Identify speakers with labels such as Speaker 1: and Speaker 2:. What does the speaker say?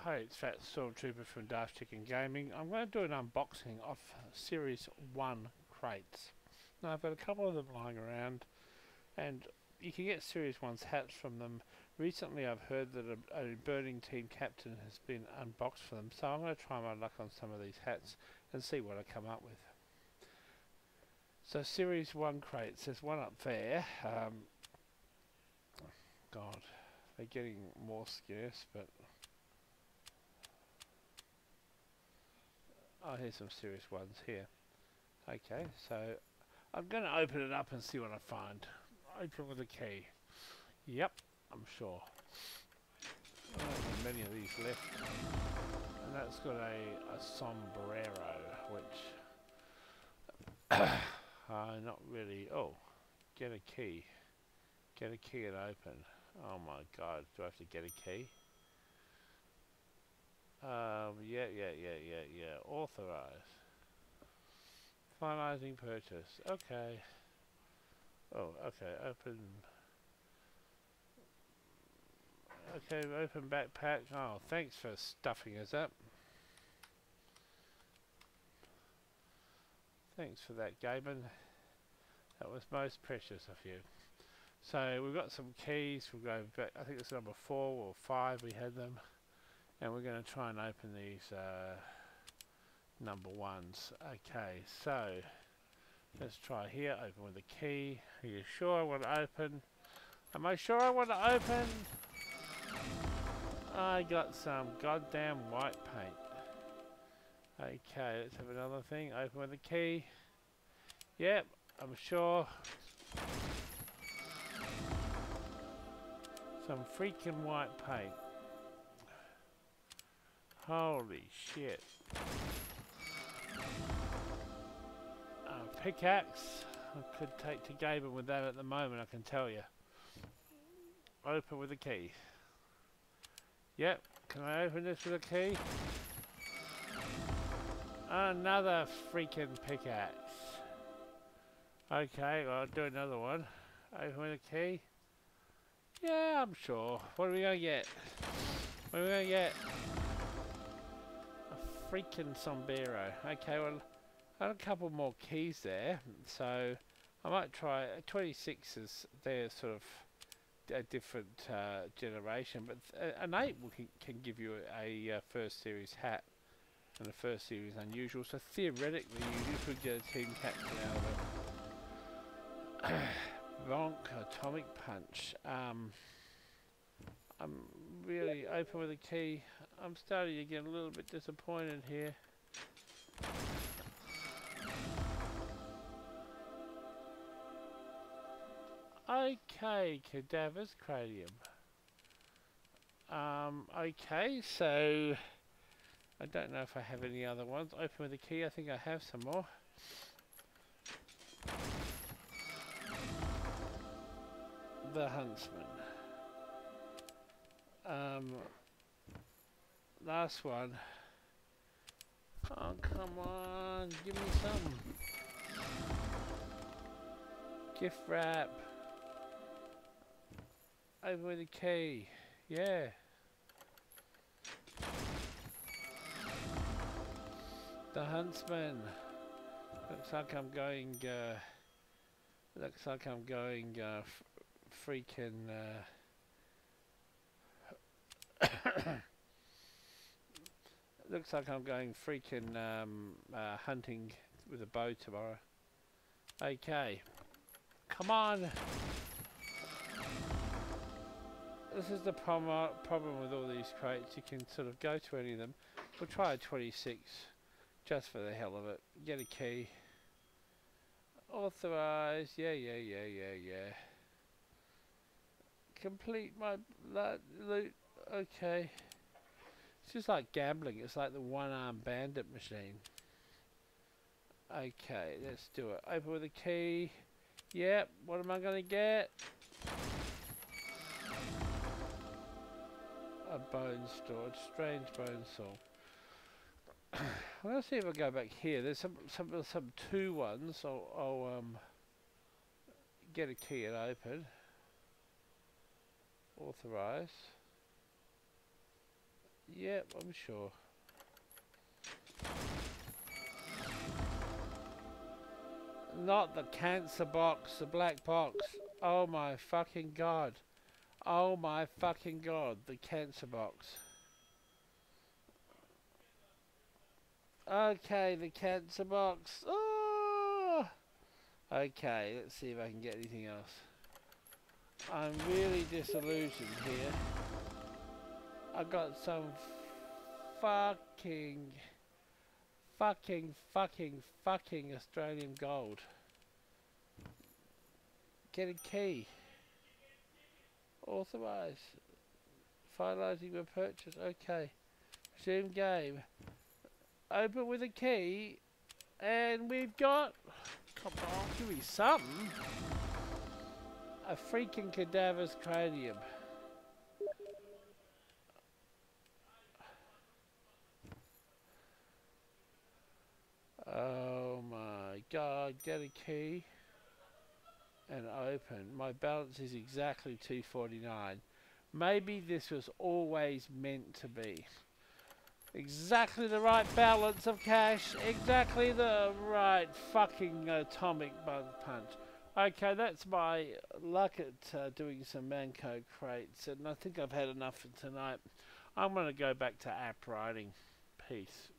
Speaker 1: Hi, it's Fat Stormtrooper from Daft Chicken Gaming. I'm going to do an unboxing of Series 1 crates. Now I've got a couple of them lying around, and you can get Series 1's hats from them. Recently I've heard that a Burning Team captain has been unboxed for them, so I'm going to try my luck on some of these hats and see what I come up with. So Series 1 crates, there's one up there. God, they're getting more scarce, but oh, here's some serious ones here. Okay, so I'm going to open it up and see what I find. Open with a key. Yep, I'm sure. I don't have many of these left. And that's got a sombrero, which not really. Oh, get a key. Get a key and open. Oh my god, do I have to get a key? Yeah. Authorize. Finalizing purchase. Okay. Oh, okay. Open. Okay, open backpack. Oh, thanks for stuffing us up. Thanks for that, Gaben. That was most precious of you. So we've got some keys. We'll go back. I think it's number 4 or 5. We had them. And we're going to try and open these number 1s. Okay, so let's try here. Open with a key. Are you sure I want to open? Am I sure I want to open? I got some goddamn white paint. Okay, let's have another thing. Open with a key. Yep, I'm sure. Some freaking white paint. Holy shit. Pickaxe. I could take to Gaben with that at the moment, I can tell you. Open with a key. Yep. Can I open this with a key? Another freaking pickaxe. Okay, well, I'll do another one. Open with a key. Yeah, I'm sure. What are we going to get? What are we going to get? A freaking sombrero. Okay, well, I have a couple more keys there, so I might try 26s. They're sort of a different generation, but an 8 can give you a first series hat and a first series unusual, so theoretically you could get a team captain out of it. Bonk, Atomic Punch. I'm really open with a key. I'm starting to get a little bit disappointed here. Okay, Cadaver's Cranium. Okay, so I don't know if I have any other ones. Open with a key, I think I have some more. The Huntsman. Last one. Oh, come on, give me some. Gift wrap. Open with a key. Yeah. The Huntsman. Looks like I'm going freaking looks like I'm going freaking hunting with a bow tomorrow. Okay. Come on. This is the problem with all these crates. You can sort of go to any of them. We'll try a 26 just for the hell of it. Get a key. Authorize. Yeah. Complete my loot. Okay. It's just like gambling. It's like the one-armed bandit machine. Okay, let's do it. Open with a key. Yep. What am I going to get? A bone storage, strange bone saw. I'm gonna see if I go back here. There's some 2 ones. I'll get a key and open. Authorize. Yep, I'm sure. Not the cancer box, the black box. Oh my fucking god. Oh my fucking god, the cancer box. Okay, the cancer box. Oh! Okay, let's see if I can get anything else. I'm really disillusioned here. I got some fucking Australian gold. Get a key. Authorize. Finalizing the purchase. Okay. Resume game. Open with a key. And we've got... Come on, give me something. A freaking cadaver's cranium. Oh my god, get a key and open. My balance is exactly 249. Maybe this was always meant to be. Exactly the right balance of cash, exactly the right fucking atomic punch. Okay, that's my luck at doing some Mann Co Crates, and I think I've had enough for tonight. I'm going to go back to app writing. Peace.